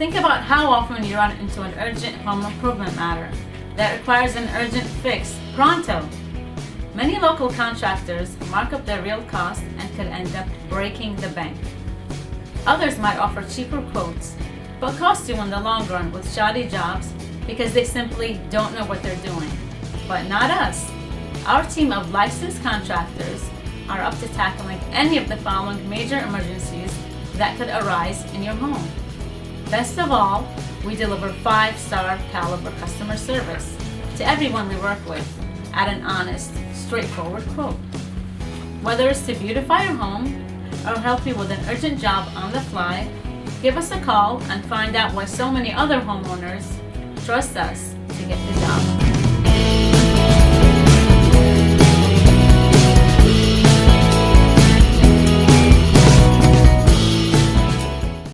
Think about how often you run into an urgent home improvement matter that requires an urgent fix pronto. Many local contractors mark up their real cost and could end up breaking the bank. Others might offer cheaper quotes, but cost you in the long run with shoddy jobs because they simply don't know what they're doing. But not us. Our team of licensed contractors are up to tackling any of the following major emergencies that could arise in your home. Best of all, we deliver 5-star caliber customer service to everyone we work with at an honest, straightforward quote. Whether it's to beautify your home or help you with an urgent job on the fly, give us a call and find out why so many other homeowners trust us to get the job.